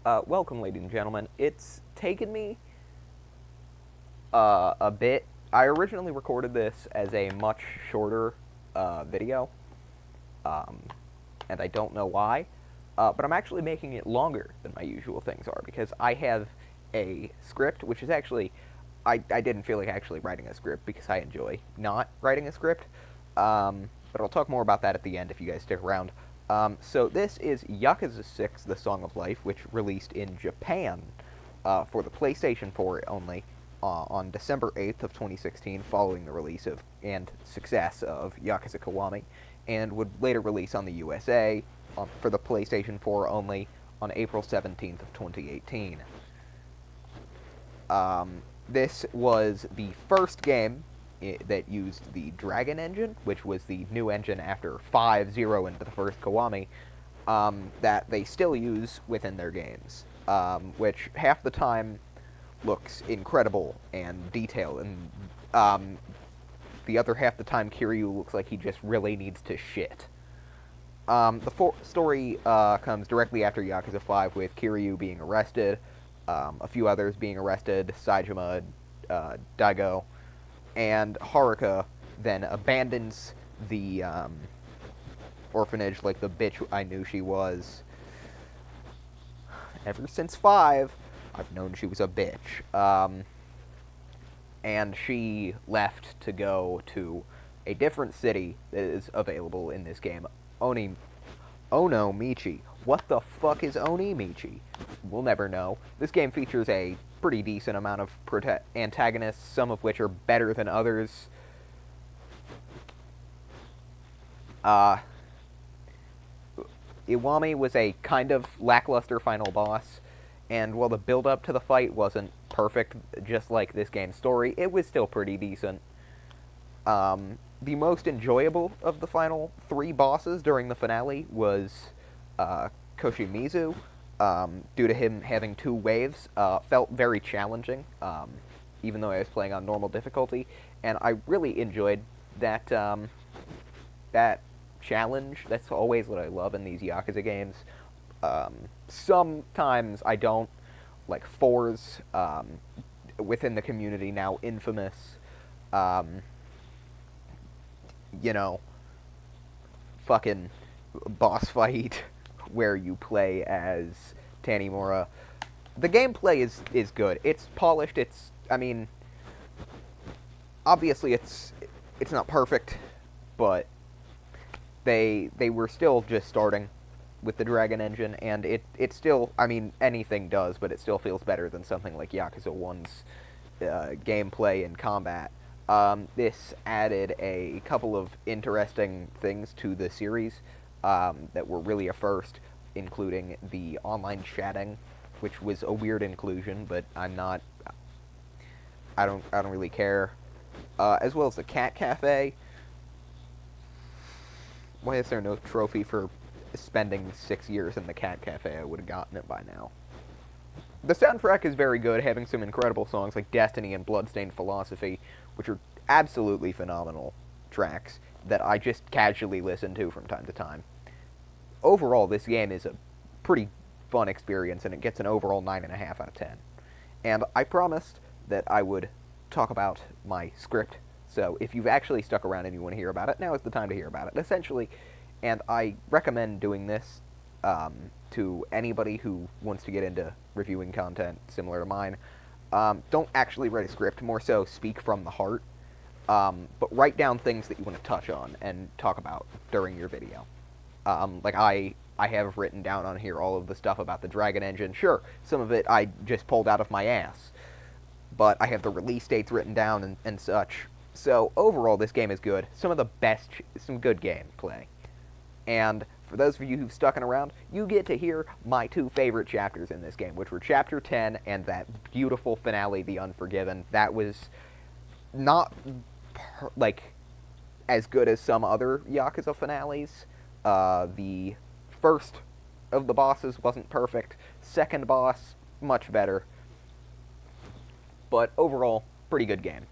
Welcome, ladies and gentlemen. It's taken me a bit. I originally recorded this as a much shorter video, um, and I don't know why, but I'm actually making it longer than my usual things are because I have a script, which is actually, I didn't feel like actually writing a script because I enjoy not writing a script, but I'll talk more about that at the end if you guys stick around. So this is Yakuza 6, The Song of Life, which released in Japan for the PlayStation 4 only on December 8th of 2016, following the release of and success of Yakuza Kiwami, and would later release on the USA for the PlayStation 4 only on April 17th of 2018. This was the first game that used the Dragon engine, which was the new engine after 5.0 into the first Kiwami, that they still use within their games, which half the time looks incredible and detailed, and the other half the time Kiryu looks like he just really needs to shit. The story comes directly after Yakuza 5, with Kiryu being arrested, a few others being arrested, Saejima, Daigo, and Haruka then abandons the orphanage like the bitch I knew she was. Ever since 5, I've known she was a bitch. And she left to go to a different city that is available in this game, Onomichi. What the fuck is Onimichi? We'll never know. This game features a pretty decent amount of antagonists, some of which are better than others. Iwami was a kind of lackluster final boss, and while the build-up to the fight wasn't perfect, just like this game's story, it was still pretty decent. The most enjoyable of the final 3 bosses during the finale was Koshimizu, due to him having 2 waves. Felt very challenging, even though I was playing on normal difficulty, and I really enjoyed that that challenge. That's always what I love in these Yakuza games. Sometimes I don't, like 4's within the community now infamous, you know, fucking boss fight where you play as Tanimura. The gameplay is good. It's polished. I mean, obviously it's not perfect, but they were still just starting with the Dragon engine, and it still, I mean, anything does, but it still feels better than something like Yakuza 1's gameplay and combat. This added a couple of interesting things to the series that were really a first, including the online chatting, which was a weird inclusion, but I don't really care. As well as the cat cafe. Why is there no trophy for spending 6 years in the cat cafe? I would have gotten it by now. The soundtrack is very good, having some incredible songs like Destiny and Bloodstained Philosophy, which are absolutely phenomenal tracks that I just casually listen to from time to time. Overall, this game is a pretty fun experience, and it gets an overall 9.5 out of 10. And I promised that I would talk about my script, so if you've actually stuck around and you want to hear about it, now is the time to hear about it, essentially. And I recommend doing this to anybody who wants to get into reviewing content similar to mine. Don't actually write a script, more so speak from the heart, but write down things that you want to touch on and talk about during your video. Like I have written down on here all of the stuff about the Dragon engine. Sure, some of it I just pulled out of my ass, but I have the release dates written down and such. So overall, this game is good. Some good gameplay. And for those of you who've stuck around, you get to hear my 2 favorite chapters in this game, which were Chapter 10 and that beautiful finale, The Unforgiven. That was not, as good as some other Yakuza finales. The first of the bosses wasn't perfect. Second boss, much better. But overall, pretty good game.